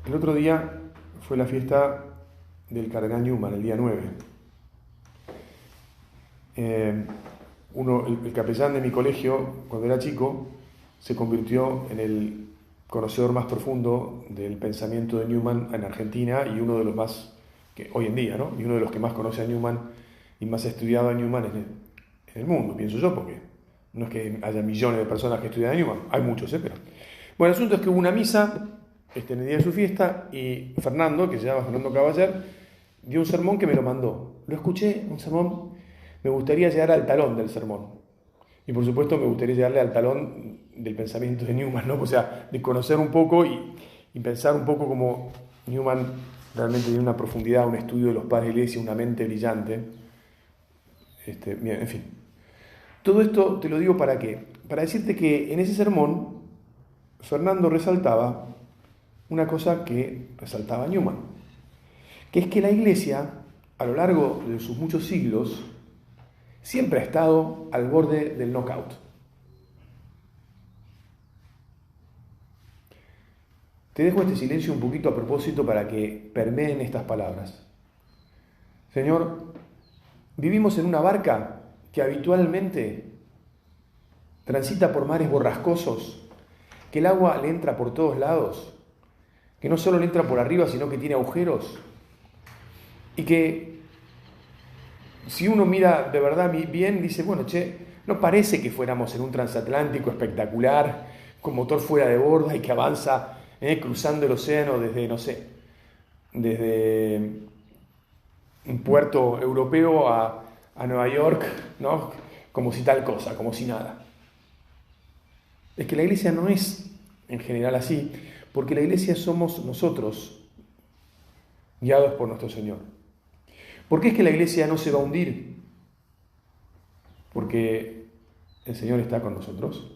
El otro día fue la fiesta del cardenal Newman, el día 9. El capellán de mi colegio, cuando era chico, se convirtió en el conocedor más profundo del pensamiento de Newman en Argentina y uno de los más, que hoy en día, ¿no? Y uno de los que más conoce a Newman y más ha estudiado a Newman en el mundo, pienso yo, porque no es que haya millones de personas que estudian a Newman, hay muchos, pero... Bueno, el asunto es que hubo una misa en el día de su fiesta y Fernando, que se llama Fernando Caballer, dio un sermón que me lo mandó. Lo escuché, un sermón, me gustaría llegar al talón del sermón. Y por supuesto me gustaría llegarle al talón del pensamiento de Newman, ¿no? O sea, de conocer un poco y pensar un poco como Newman realmente tiene una profundidad, un estudio de los padres de la Iglesia, una mente brillante. Bien, en fin. Todo esto te lo digo ¿para qué? Para decirte que en ese sermón Fernando resaltaba una cosa que resaltaba Newman, que es que la Iglesia, a lo largo de sus muchos siglos, siempre ha estado al borde del knockout. Te dejo este silencio un poquito a propósito para que permeen estas palabras. Señor, vivimos en una barca que habitualmente transita por mares borrascosos, que el agua le entra por todos lados, que no solo le entra por arriba, sino que tiene agujeros, y que si uno mira de verdad bien, dice, bueno, no parece que fuéramos en un transatlántico espectacular, con motor fuera de borda y que avanza cruzando el océano desde, no sé, desde un puerto europeo a Nueva York, ¿no? Como si tal cosa, como si nada. Es que la Iglesia no es en general así, porque la Iglesia somos nosotros, guiados por nuestro Señor. ¿Por qué es que la Iglesia no se va a hundir? Porque el Señor está con nosotros.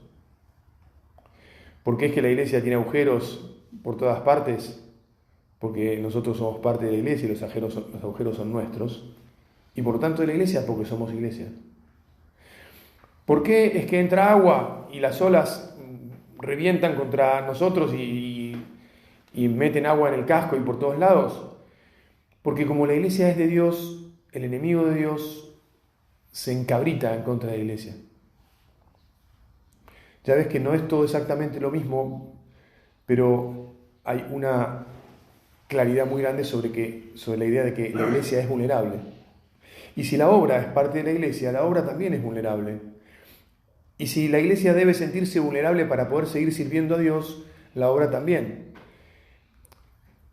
¿Por qué es que la Iglesia tiene agujeros por todas partes? Porque nosotros somos parte de la Iglesia y los agujeros son nuestros. Y por tanto de la Iglesia, porque somos Iglesia. ¿Por qué es que entra agua y las olas revientan contra nosotros y meten agua en el casco y por todos lados? Porque como la Iglesia es de Dios, el enemigo de Dios se encabrita en contra de la Iglesia. Ya ves que no es todo exactamente lo mismo, pero hay una claridad muy grande sobre la idea de que la Iglesia es vulnerable. Y si la obra es parte de la Iglesia, la obra también es vulnerable. Y si la Iglesia debe sentirse vulnerable para poder seguir sirviendo a Dios, la obra también.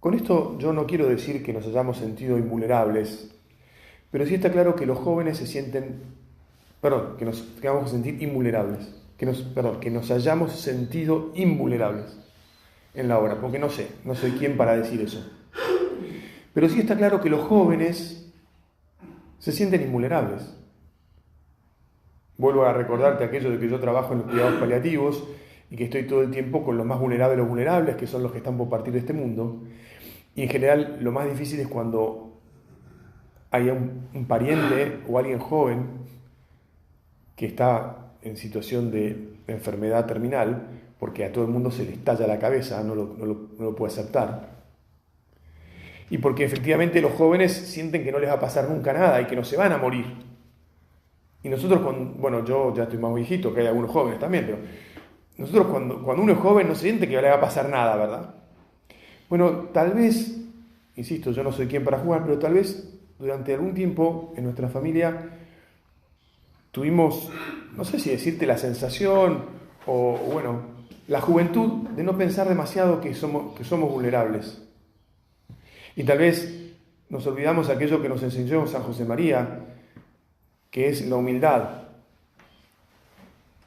Con esto yo no quiero decir que nos hayamos sentido invulnerables, pero sí está claro que los jóvenes que nos vamos a sentir invulnerables, que nos hayamos sentido invulnerables en la obra, porque no soy quien para decir eso. Pero sí está claro que los jóvenes se sienten invulnerables. Vuelvo a recordarte aquello de que yo trabajo en los cuidados paliativos y que estoy todo el tiempo con los más vulnerables de los vulnerables, que son los que están por partir de este mundo. Y en general lo más difícil es cuando hay un pariente o alguien joven que está en situación de enfermedad terminal, porque a todo el mundo se le estalla la cabeza, no lo puede aceptar. Y porque efectivamente los jóvenes sienten que no les va a pasar nunca nada y que no se van a morir. Y nosotros, yo ya estoy más viejito, que hay algunos jóvenes también, pero nosotros cuando uno es joven no se siente que le va a pasar nada, ¿verdad? Bueno, tal vez, insisto, yo no soy quien para jugar, pero tal vez durante algún tiempo en nuestra familia tuvimos, no sé si decirte la sensación o la juventud de no pensar demasiado que somos vulnerables. Y tal vez nos olvidamos aquello que nos enseñó San José María, que es la humildad.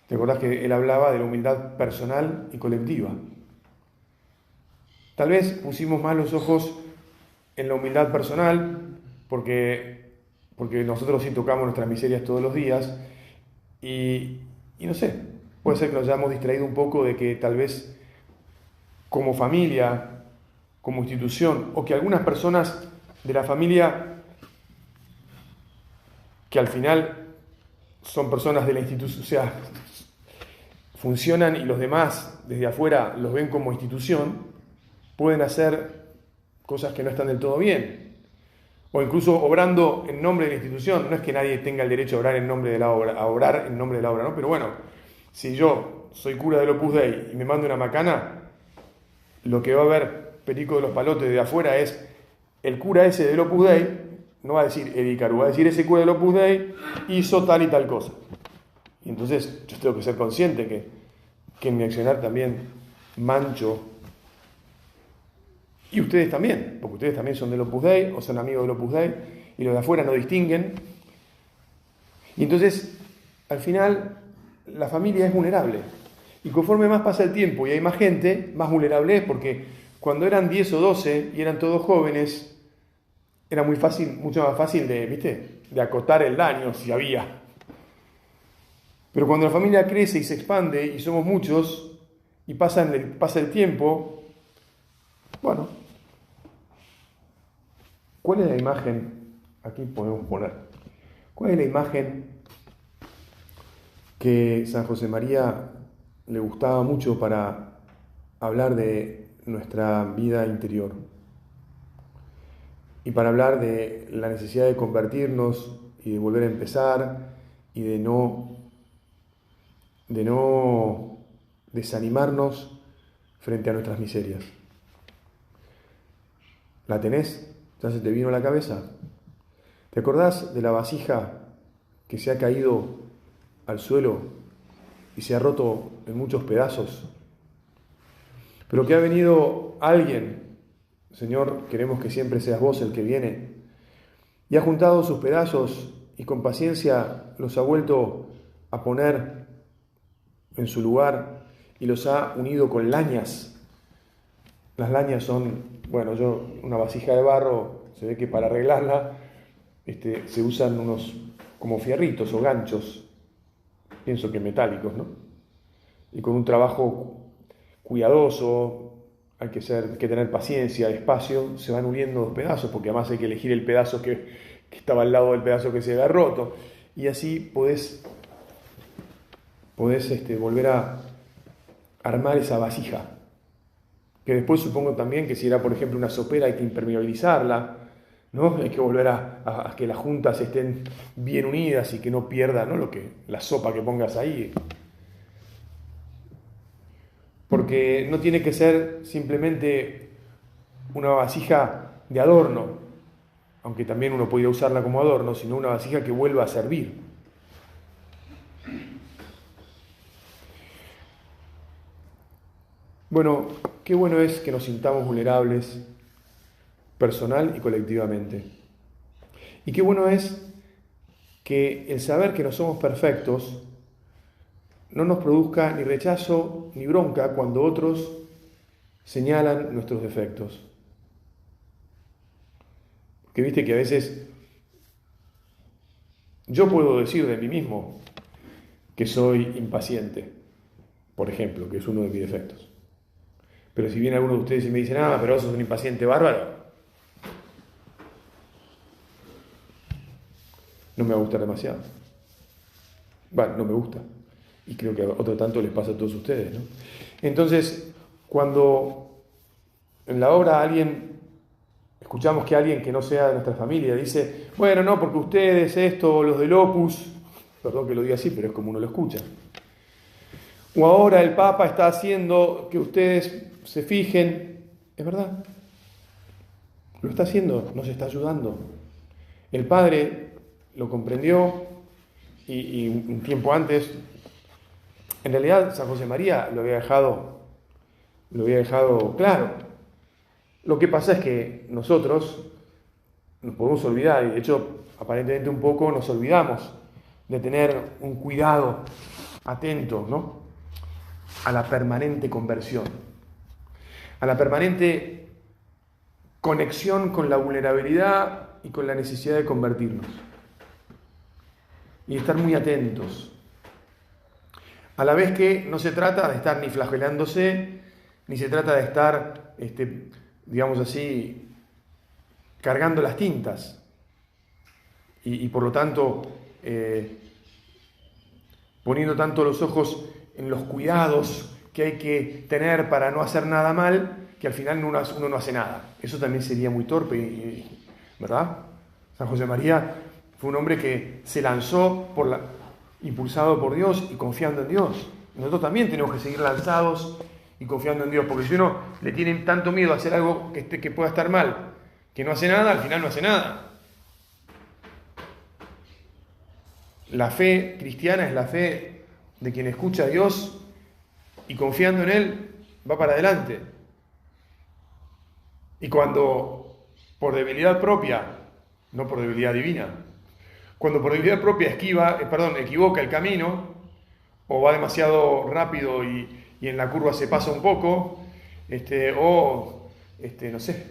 ¿Te acordás que él hablaba de la humildad personal y colectiva? Tal vez pusimos más los ojos en la humildad personal, porque nosotros sí tocamos nuestras miserias todos los días, y no sé, puede ser que nos hayamos distraído un poco de que tal vez como familia, como institución, o que algunas personas de la familia, que al final son personas de la institución, o sea, funcionan y los demás desde afuera los ven como institución, pueden hacer cosas que no están del todo bien. O incluso obrando en nombre de la institución. No es que nadie tenga el derecho a obrar en nombre de la obra, ¿no? Pero bueno, si yo soy cura del Opus Dei y me mando una macana, lo que va a ver Perico de los Palotes de afuera es el cura ese del Opus Dei, no va a decir Edi Caru, va a decir ese cura del Opus Dei hizo tal y tal cosa. Y entonces yo tengo que ser consciente que en mi accionar también mancho. Y ustedes también, porque ustedes también son del Opus Dei o son amigos del Opus Dei y los de afuera no distinguen. Y entonces, al final, la familia es vulnerable. Y conforme más pasa el tiempo y hay más gente, más vulnerable es, porque cuando eran 10 o 12 y eran todos jóvenes, era muy fácil, mucho más fácil de acotar el daño si había. Pero cuando la familia crece y se expande y somos muchos y pasa el tiempo, bueno, ¿cuál es la imagen? Aquí podemos poner. ¿Cuál es la imagen que San José María le gustaba mucho para hablar de nuestra vida interior? Y para hablar de la necesidad de convertirnos y de volver a empezar y de no desanimarnos frente a nuestras miserias. ¿La tenés? ¿Ya se te vino a la cabeza? ¿Te acordás de la vasija que se ha caído al suelo y se ha roto en muchos pedazos? Pero que ha venido alguien, Señor, queremos que siempre seas vos el que viene, y ha juntado sus pedazos y con paciencia los ha vuelto a poner en su lugar y los ha unido con lañas. Las lañas son, una vasija de barro, se ve que para arreglarla se usan unos como fierritos o ganchos, pienso que metálicos, ¿no? Y con un trabajo cuidadoso, hay que tener paciencia, despacio, se van uniendo los pedazos, porque además hay que elegir el pedazo que estaba al lado del pedazo que se había roto, y así podés volver a armar esa vasija, que después supongo también que si era, por ejemplo, una sopera hay que impermeabilizarla, ¿no? Hay que volver a que las juntas estén bien unidas y que no pierda, ¿no? la sopa que pongas ahí. Porque no tiene que ser simplemente una vasija de adorno, aunque también uno podría usarla como adorno, sino una vasija que vuelva a servir. Bueno, qué bueno es que nos sintamos vulnerables personal y colectivamente. Y qué bueno es que el saber que no somos perfectos no nos produzca ni rechazo ni bronca cuando otros señalan nuestros defectos. Porque viste que a veces yo puedo decir de mí mismo que soy impaciente, por ejemplo, que es uno de mis defectos. Pero si viene alguno de ustedes y me dice, pero vos sos un impaciente bárbaro, no me va a gustar demasiado. Bueno, no me gusta. Y creo que a otro tanto les pasa a todos ustedes, ¿no? Entonces, cuando en la obra escuchamos que alguien que no sea de nuestra familia dice, no, porque ustedes, los del Opus, perdón que lo diga así, pero es como uno lo escucha. O ahora el Papa está haciendo que ustedes se fijen, es verdad, lo está haciendo, nos está ayudando. El Padre lo comprendió y un tiempo antes, en realidad San José María lo había dejado claro. Lo que pasa es que nosotros nos podemos olvidar, y de hecho aparentemente un poco nos olvidamos de tener un cuidado atento, ¿no?, a la permanente conversión, a la permanente conexión con la vulnerabilidad y con la necesidad de convertirnos. Y estar muy atentos. A la vez que no se trata de estar ni flagelándose, ni se trata de estar, digamos así, cargando las tintas. Y por lo tanto, poniendo tanto los ojos en los cuidados que hay que tener para no hacer nada mal, que al final uno no hace nada. Eso también sería muy torpe, ¿verdad? San José María fue un hombre que se lanzó impulsado por Dios y confiando en Dios. Nosotros también tenemos que seguir lanzados y confiando en Dios, porque si uno le tiene tanto miedo a hacer algo que pueda estar mal, que no hace nada, al final no hace nada. La fe cristiana es la fe de quien escucha a Dios y confiando en Él va para adelante. Y cuando por debilidad propia, no por debilidad divina, cuando por debilidad propia equivoca el camino, o va demasiado rápido y en la curva se pasa un poco, no sé,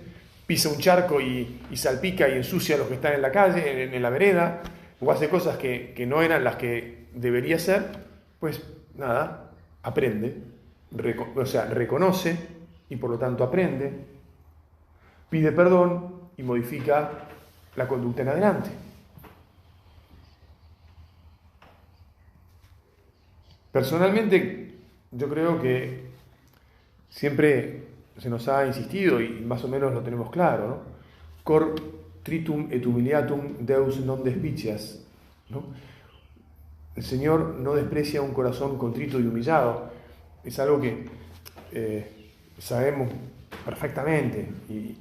pisa un charco y salpica y ensucia a los que están en la calle, en la vereda, o hace cosas que no eran las que debería ser, pues nada, aprende, reconoce y por lo tanto aprende, pide perdón y modifica la conducta en adelante. Personalmente, yo creo que siempre se nos ha insistido, y más o menos lo tenemos claro, ¿no? Cor tritum et humiliatum Deus non despicias, ¿no? El Señor no desprecia un corazón contrito y humillado. Es algo que sabemos perfectamente y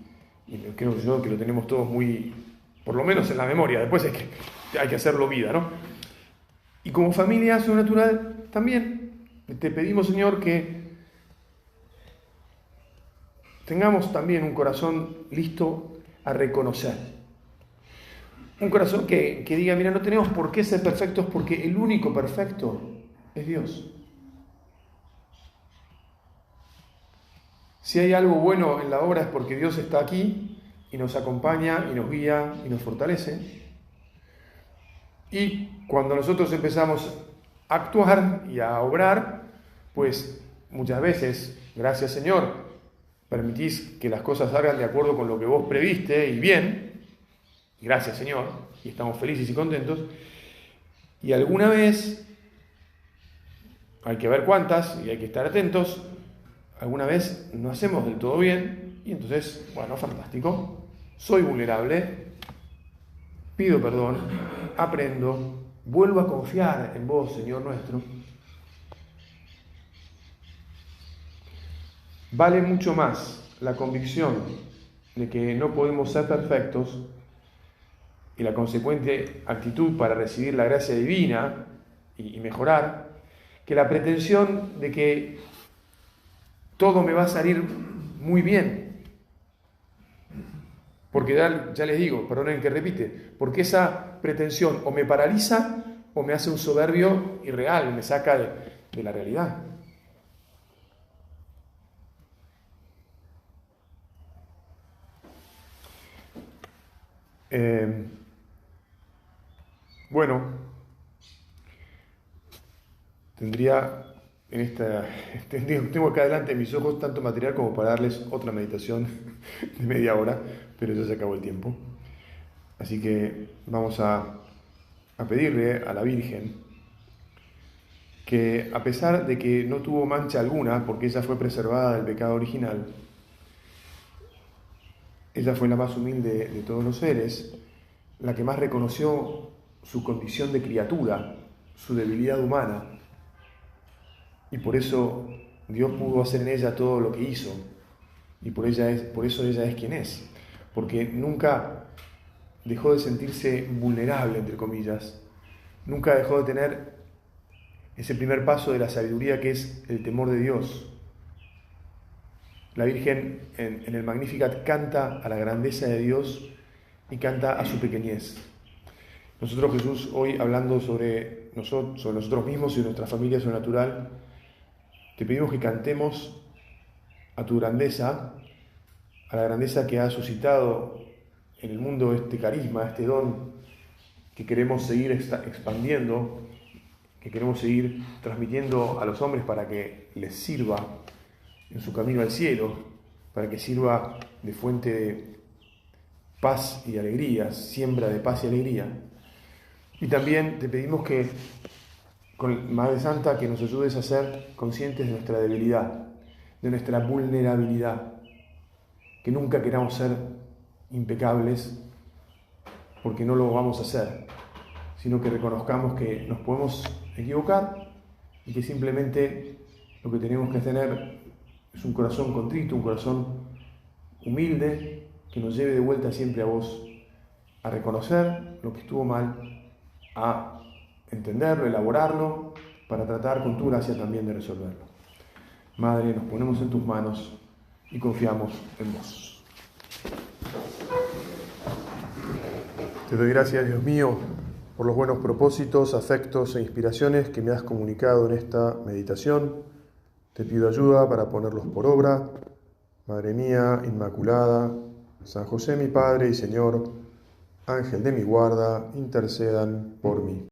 creo yo que lo tenemos todos muy, por lo menos en la memoria. Después es que hay que hacerlo vida, ¿no? Y como familia sobrenatural también te pedimos, Señor, que tengamos también un corazón listo a reconocer. Un corazón que diga, mira, no tenemos por qué ser perfectos porque el único perfecto es Dios. Si hay algo bueno en la obra es porque Dios está aquí y nos acompaña y nos guía y nos fortalece. Y cuando nosotros empezamos a actuar y a obrar, pues muchas veces, gracias Señor, permitís que las cosas salgan de acuerdo con lo que vos previste y bien. Gracias Señor, y estamos felices y contentos. Y alguna vez, hay que ver cuántas y hay que estar atentos, alguna vez no hacemos del todo bien y entonces, bueno, fantástico, soy vulnerable, pido perdón, aprendo, vuelvo a confiar en vos, Señor nuestro. Vale mucho más la convicción de que no podemos ser perfectos y la consecuente actitud para recibir la gracia divina y mejorar, que la pretensión de que todo me va a salir muy bien. Porque ya les digo, perdonen que repite, porque esa pretensión o me paraliza o me hace un soberbio irreal, me saca de la realidad. Bueno, tengo acá delante de mis ojos tanto material como para darles otra meditación de media hora, pero ya se acabó el tiempo. Así que vamos a pedirle a la Virgen que, a pesar de que no tuvo mancha alguna, porque ella fue preservada del pecado original, ella fue la más humilde de todos los seres, la que más reconoció su condición de criatura, su debilidad humana, y por eso Dios pudo hacer en ella todo lo que hizo, y por eso ella es quien es, porque nunca dejó de sentirse vulnerable, entre comillas, nunca dejó de tener ese primer paso de la sabiduría que es el temor de Dios. La Virgen en el Magnificat canta a la grandeza de Dios y canta a su pequeñez. Nosotros, Jesús, hoy hablando sobre nosotros mismos y nuestra familia sobrenatural, te pedimos que cantemos a tu grandeza, a la grandeza que ha suscitado en el mundo este carisma, este don que queremos seguir expandiendo, que queremos seguir transmitiendo a los hombres para que les sirva en su camino al cielo, para que sirva de fuente de paz y alegría, siembra de paz y alegría. Y también te pedimos que, con Madre Santa, que nos ayudes a ser conscientes de nuestra debilidad, de nuestra vulnerabilidad, que nunca queramos ser impecables, porque no lo vamos a hacer, sino que reconozcamos que nos podemos equivocar y que simplemente lo que tenemos que tener es un corazón contrito, un corazón humilde, que nos lleve de vuelta siempre a vos, a reconocer lo que estuvo mal, a entenderlo, elaborarlo, para tratar con tu gracia también de resolverlo. Madre, nos ponemos en tus manos y confiamos en vos. Te doy gracias, Dios mío, por los buenos propósitos, afectos e inspiraciones que me has comunicado en esta meditación. Te pido ayuda para ponerlos por obra. Madre mía, Inmaculada, San José mi Padre y Señor, Ángel de mi guarda, intercedan por mí.